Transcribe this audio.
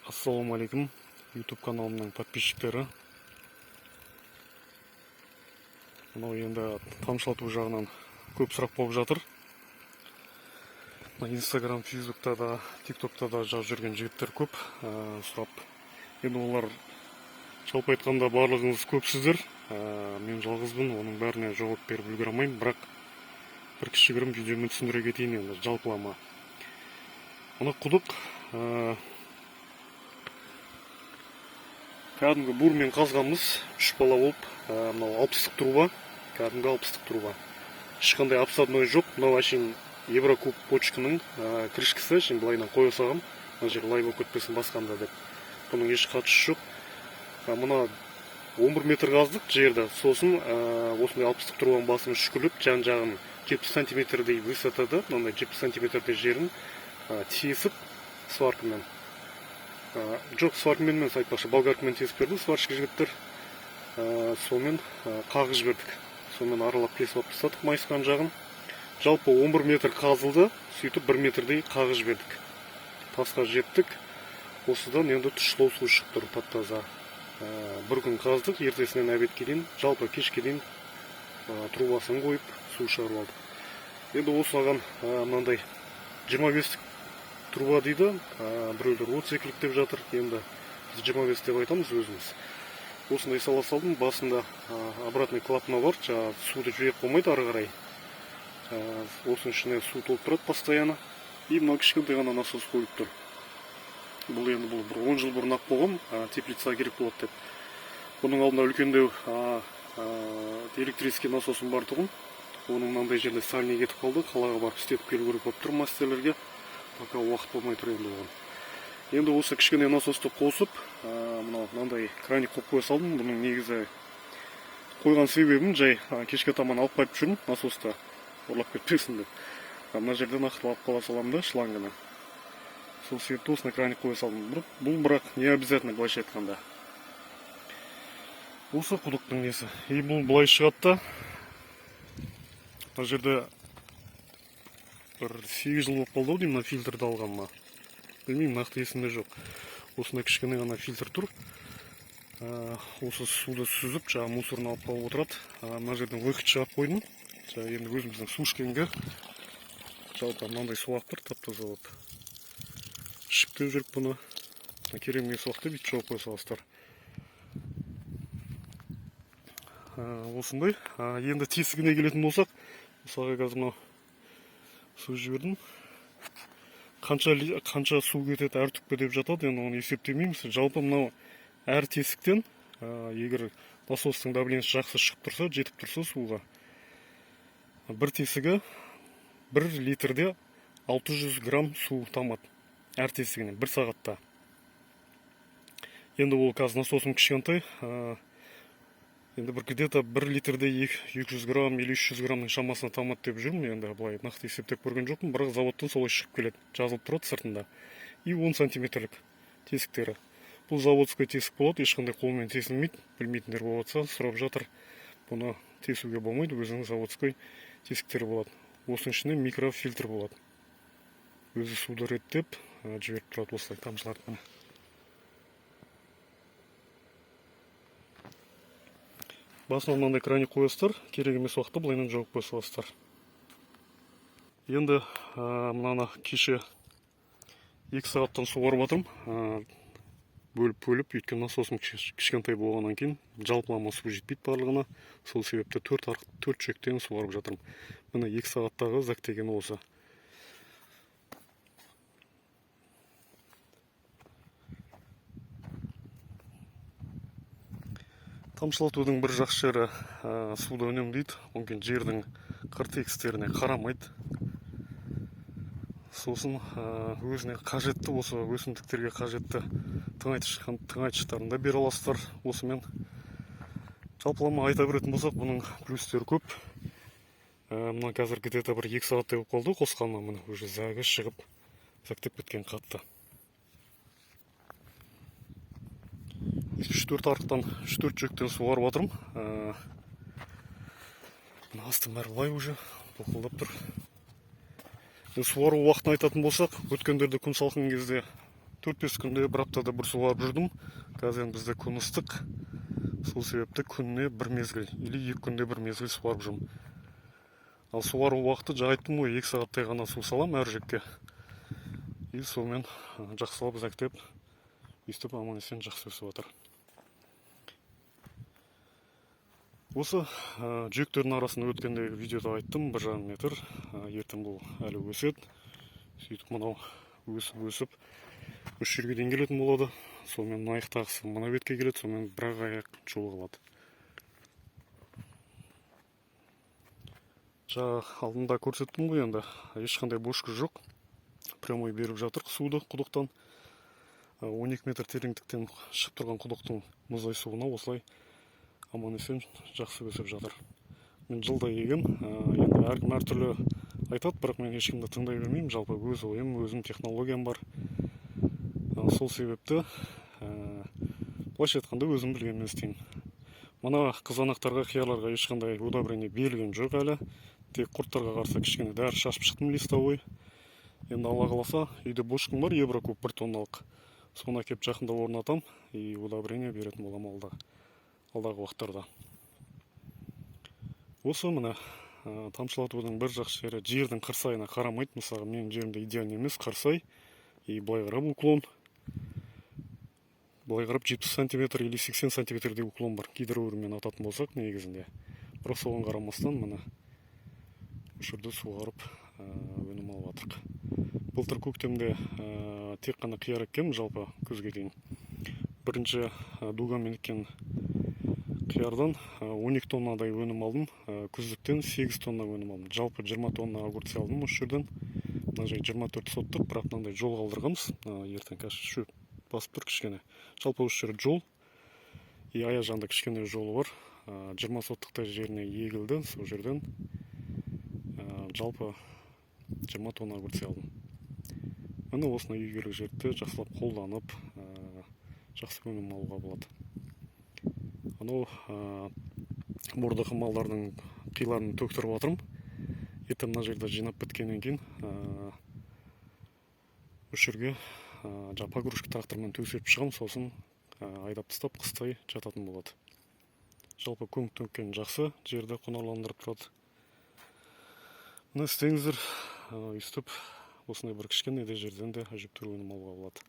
Ассалаумалейкум, YouTube каналымның подписчиктері. Мынау енді тамшылату жағынан көп сұрақ болып жатыр. Instagram, Facebook'та да, TikTok'та да жазып жүрген жігіттер көп сұрап. Енді олар жалпы айтқанда барлығыңыз көпсіздер. Мен жалғызбын, оның бәріне жауап беріп үлгере алмаймын, бірақ бір кішігірім видеомен түсіндіре кетейін енді жалпылама. Мына құдық кәдімгі бурмен қазғанбыз, 3 бала болып, мынау 60-тық труба, кәдімгі 60-тық труба. Ешқандай обсадной жоқ, мынау әшейін Еврокуб почканың крышкасы, әшейін былайынан қоя салғам, мына жер лай болып кетпесін басқанда деп. Бұның еш қатысы жоқ. Мына 11 метр қаздық жерді, сосын осындай 60-тық трубаның басын үшкіліп, жан-жағын 70 сантиметрдей высотада, мынандай 70 сантиметрдей жерін тесіп сваркамен. Жоқ, сваркамен мен айтпақшы, болгаркамен тесіп берді, сварщик жігіттер. Сонымен қағып жібердік. Сонымен аралап кесіп алып тастадық майысқан жағын. Жалпы 11 метр қазылды, сөйтіп 1 метрдей қағып жібердік. Тасқа жеттік. Осыдан енді тұщылау су шығып тұр, тап-таза. Бір күн қаздық, ертесінен әбетке дейін, жалпы кешке дейін трубасын қойып, су шығарып алдық. Енді осыған мынандай 25 труба дейді, біреулер 30 деп жатыр, енді біз 25 деп айтамыз өзіміз. Осындай сала салдым, басында обратный клапана бар, суды жүйек болмайды ары қарай. Осының ішіне су толып тұрады постоянно. И мынау кішкентай ғана насос қойып тұр. Бұл енді бір 10 жыл бұрын ақ болған, теплица керек болады деп. Бұның алдында үлкендеу электрический насосым бар тұғын. Оның мынандай жерде сальный кетіп қалды, қалаға барып істетіп келу керек болып тұр мастерлерге. Пока уақыт болмай тұр енді оған. Енді осы кішкене насосты қосып, мынандай краник қойып қоя салдым. Бұның негізі қойған себебім жай кешке таман алып қайтып жүрмін насосты, ұрлап кетпесін деп. Мына жерден нақтылап қала саламын да шланганы. Сол себепті осыны краник қоя салдым. Бұл бірақ не обязательно былайша айтқанда. Осы құдықтың несі. И бұл былай шығады да. Мына жерде бір 8 жыл болып қалды деймін, фильтрді алғанма. Білмеймін, нақты есімде жоқ. Осында кішкене ғана фильтр тұр. Осы суды сүзіп, мусорын алып қалып отырады. Мына жерден выход шығарып қойдым. Енді өзіміздің су ішкенге жалпы мынандай су ағып тұр, тап-таза болып. Ішіп жүріп бұны. Керемге суақты бүйтіп жауып қоя саласыздар. Осындай. Енді тесігіне келетін болсақ, мысалға қазір мынау су жібердім. Қанша су кетеді әр түпке деп жатады, енді оны есептемейміз. Жалпы мынау әр тесіктен, егер насостың давлениесі жақсы шығып тұрса, жетіп тұрса суға, бір тесігі 1 литрде 600 грамм су тамады. Әр тесігінен 1 сағатта. Енді ол қазір насосым кішкентай. Енді бір где-то 1 литрде 200 грамм или 300 граммның шамасына тамады деп жүрмін. Енді былай нақты есептеп көрген жоқпын, бірақ заводтан солай шығып келеді. Жазылып тұрады сыртында. И 10 сантиметрлік тесіктері. Бұл заводской тесік болады, ешқандай қолмен тесілмейді. Білмейтіндер болатса, сұрап жатыр. Бұны тесуге болмайды, өзінің заводской тесіктері болады. Осының ішінде микрофильтр болады. Өзі суды реттеп, жіберіп тұрады осылай тамшыларды. Басына мынандай краник қоясыздар, керек емес уақытта былайынан жауып қоя саласыздар. Енді мынаны кеше 2 сағаттан суарып жатырмын. Бөліп, өйткені насосым кішкентай болғаннан кейін жалпылама су жетпейді барлығына. Сол себепті 4 шектен суарып жатырмын. Міне 2 сағаттағы зәктеген осы. Тамшылатудың бір жақсы жері суды үнемдейді, онымен жердің қыр-тегістеріне қарамайды. Сосын өзіне қажетті, осы өсімдіктерге қажетті тыңайтқыштарын да бере аласыздар осымен. Жалпылама айта беретін болсақ, бұның плюстері көп. Мына қазір где-то бір 2 сағаттай болып қалды қосқанына, міне уже зәгі шығып, зәктеп кеткен қатты. 3-4 арықтан 3-4 жүктен суарып жатырмын. Асты бәрі лай уже толқылдап тұр. Суару уақытын айтатын болсақ, өткендерде күн салқын кезде 4-5 күнде бір аптада бір суарып жүрдім. Қазір енді бізде күн ыстық. Сол себепті күніне бір мезгіл или 2 күнде бір мезгіл суарып жүрмін. Ал суару уақыты жаңа айттым ғой, 2 сағаттай ғана су салам әр жекке. И сонымен жақсылап зәктеп, өйстіп аман есен жақсы өсіп жатыр. Осы жүйектердің арасында өткендегі видеода айттым, 1,5 метр. Ертең бұл әлі өседі. Сөйтіп мынау өсіп үш жерге дейін келетін болады. Сонымен мына аяқтағысы мына бетке келеді, сонымен бір аяқ жол қалады. Жаңа алдында көрсеттім ғой, енді ешқандай бошка жоқ. Прямой беріп жатыр суды құдықтан. 12 метр тереңдіктен шығып тұрған құдықтың мұздай суына осылай аман есен жақсы өсіп жатыр. Мен жылда егем, енді әркім әртүрлі айтады, бірақ мен ешкімді тыңдай бермеймін. Жалпы өз ойым, өзім технологиям бар. Сол себепті былайша айтқанда өзім білгенмен істеймін. Мына қызанақтарға, қияларға ешқандай удобрение берілген жоқ әлі. Тек құрттарға қарсы кішкене дәрі шашып шықтым листовой. Енді алла қаласа, үйде бошкам бар, Еврокуб 1 тонналық. Соны әкеп жақында орнатам и удобрение беретін болам алдағы уақыттарда. Осы міне тамшылатудың бір жақсы жері жердің қырсайына қарамайды. Мысалы, менің жерімде идеальный емес, қырсай и былай қарап уклон. Былай қарап 70 сантиметр или 80 сантиметрде уклон бар. Гидроөрмен ататын болсақ негізінде. Бірақ соған қарамастан міне жерді суарып өнім алып жатырмық. Былтыр көктемде тек қана қияр еккем, жалпы күзге дейін. Бірінші дугамен еккен қиярдан 12 тоннадай өнім алдым, күздіктен 8 тонна өнім алдым. Жалпы 20 тонна огурцы алдым осы жерден. Мына жай 24 соттық, бірақ мынандай жол қалдырғанбыз. Ертең қазір шөп басып тұр кішкене. Жалпы осы жер жол. И аяқ жағында кішкене жолы бар. 20 соттықтай жеріне егілді, сол жерден жалпы 20 тонна огурцы алдым. Міне осындай игілік жерді жақсылап қолданып, жақсы өнім алуға болады. Анау бордақы малдардың қиларын төктіріп жатырмын. Ертең мына жерде жинап біткеннен кейін осы жерге погрузчик трактормен төсеп шығам, сосын айдап тастап қыстай жататын болады. Жалпы көңіл төккен жақсы, жерді құнарландырып тұрады. Міне істеңіздер, өйстіп осындай бір кішкене де жерден де әжептәуір өнім алуға болады.